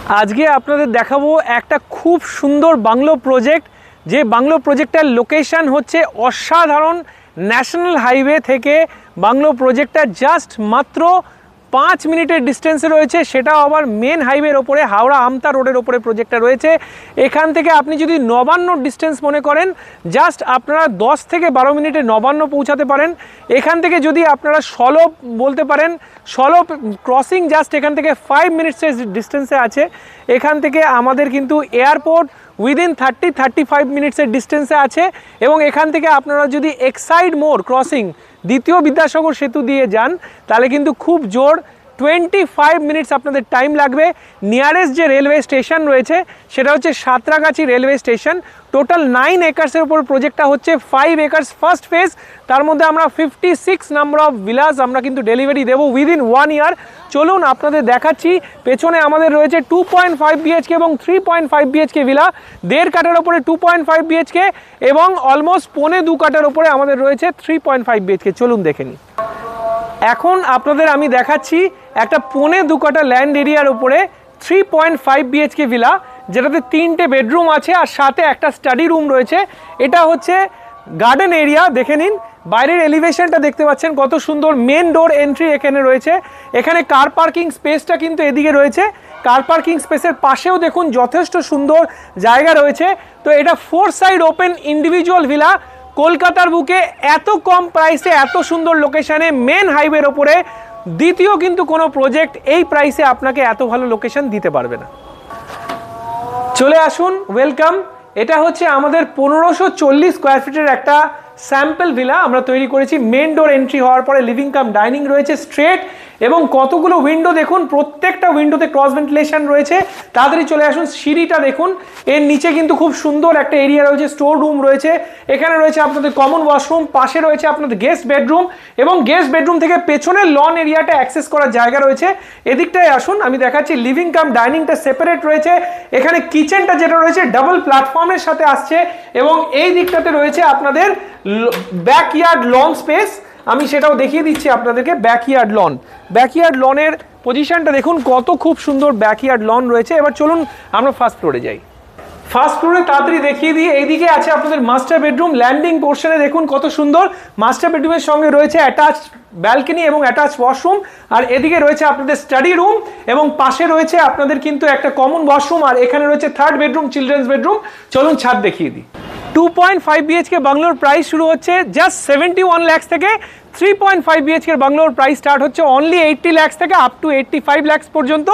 আজকে আপনাদের দেখাবো একটা খুব সুন্দর বাংলো প্রজেক্ট, যে বাংলো প্রজেক্টটার লোকেশন হচ্ছে অসাধারণ। ন্যাশনাল হাইওয়ে থেকে বাংলো প্রজেক্টটা জাস্ট মাত্র 5 মিনিটের ডিস্টেন্সে রয়েছে, সেটাও আবার মেন হাইওয়ের ওপরে, হাওড়া আমতা রোডের ওপরে প্রজেক্টটা রয়েছে। এখান থেকে আপনি যদি নবান্নর ডিস্টেন্স মনে করেন, জাস্ট আপনারা 10 থেকে 12 মিনিটে নবান্ন পৌঁছাতে পারেন। এখান থেকে যদি আপনারা সলভ বলতে পারেন, সলভ ক্রসিং জাস্ট এখান থেকে 5 মিনিটসের ডিস্টেন্সে আছে। এখান থেকে আমাদের কিন্তু এয়ারপোর্ট উইদিন 30-35 মিনিটসের ডিস্টেন্সে আছে। এবং এখান থেকে আপনারা যদি এক্সাইড মোড় ক্রসিং দ্বিতীয় বিদ্যাসাগর সেতু দিয়ে যান, তাহলে কিন্তু খুব জোর 25 মিনিটস আপনাদের টাইম লাগবে। নিয়ারেস্ট যে রেলওয়ে স্টেশন রয়েছে সেটা হচ্ছে সাঁতরাগাছি রেলওয়ে স্টেশন। টোটাল 9 একর্সের উপর প্রজেক্টটা হচ্ছে, 5 একর্স ফার্স্ট ফেজ, তার মধ্যে আমরা 56 নাম্বার অফ ভিলাস আমরা কিন্তু ডেলিভারি দেবো উইদিন 1 ইয়ার। চলুন আপনাদের দেখাচ্ছি। পেছনে আমাদের রয়েছে 2.5 বিএইচকে এবং 3.5 বিএইচকে ভিলা, 1.5 কাঠার ওপরে 2.5 বিএইচকে এবং অলমোস্ট 2.25 কাঠার ওপরে আমাদের রয়েছে 3.5 বিএইচকে। চলুন দেখে নিই। এখন আপনাদের আমি দেখাচ্ছি একটা 2.25 কাঠা ল্যান্ড এরিয়ার উপরে 3.5 বিএইচকে ভিলা, যেটাতে 3টে বেডরুম আছে আর সাথে একটা স্টাডি রুম রয়েছে। এটা হচ্ছে গার্ডেন এরিয়া, দেখে নিন। বাইরের এলিভেশনটা দেখতে পাচ্ছেন কত সুন্দর। মেন ডোর এন্ট্রি এখানে রয়েছে। এখানে কার পার্কিং স্পেসটা কিন্তু এদিকে রয়েছে। কার পার্কিং স্পেসের পাশেও দেখুন যথেষ্ট সুন্দর জায়গা রয়েছে। তো এটা 4 সাইড ওপেন ইন্ডিভিজুয়াল ভিলা, কলকাতার বুকে এত কম প্রাইসে এত সুন্দর লোকেশানে মেন হাইওয়ের ওপরে দ্বিতীয় কিন্তু কোনো প্রজেক্ট এই প্রাইসে আপনাকে এত ভালো লোকেশন দিতে পারবে না। চলে আসুন, ওয়েলকাম। এটা হচ্ছে আমাদের 1540 স্কোয়ার ফিটের একটা স্যাম্পল ভিলা আমরা তৈরি করেছি। মেন ডোর এন্ট্রি হওয়ার পরে লিভিং কাম ডাইনিং রয়েছে স্ট্রেট, এবং কতগুলো উইন্ডো দেখুন, প্রত্যেকটা উইন্ডোতে ক্রস ভেন্টিলেশন রয়েছে। তাড়াতাড়ি চলে আসুন। সিঁড়িটা দেখুন, এর নিচে কিন্তু খুব সুন্দর একটা এরিয়া রয়েছে, স্টোর রুম রয়েছে। এখানে রয়েছে আপনাদের কমন ওয়াশরুম, পাশে রয়েছে আপনাদের গেস্ট বেডরুম, এবং গেস্ট বেডরুম থেকে পেছনের লন এরিয়াটা অ্যাক্সেস করার জায়গা রয়েছে। এদিকটায় আসুন, আমি দেখাচ্ছি। লিভিং কাম ডাইনিংটা সেপারেট রয়েছে। এখানে কিচেনটা যেটা রয়েছে ডাবল প্ল্যাটফর্মের সাথে আসছে, এবং এই দিকটাতে রয়েছে আপনাদের ব্যাকইয়ার্ড লন স্পেস। আমি সেটাও দেখিয়ে দিচ্ছি আপনাদেরকে। ব্যাকইয়ার্ড লনের পজিশনটা দেখুন, কত খুব সুন্দর ব্যাকইয়ার্ড লন রয়েছে। এবার চলুন আমরা ফার্স্ট ফ্লোরে যাই। ফার্স্ট ফ্লোরে তাড়াতাড়ি দেখিয়ে দিই। এইদিকে আছে আপনাদের মাস্টার বেডরুম। ল্যান্ডিং পোর্শনে দেখুন কত সুন্দর। মাস্টার বেডরুমের সঙ্গে রয়েছে অ্যাটাচড ব্যালকনি এবং অ্যাটাচ ওয়াশরুম, আর এদিকে রয়েছে আপনাদের স্টাডি রুম, এবং পাশে রয়েছে আপনাদের কিন্তু একটা কমন ওয়াশরুম, আর এখানে রয়েছে থার্ড বেডরুম, চিলড্রেন্স বেডরুম। চলুন ছাদ দেখিয়ে দিই। 2.5 বিএইচকে বাংলোর প্রাইস শুরু হচ্ছে জাস্ট 71 লাখস থেকে। 3.5 বিএইচকে বাংলোর প্রাইস স্টার্ট হচ্ছে অনলি 80 লাখস থেকে আপ টু 85 লাখস পর্যন্ত।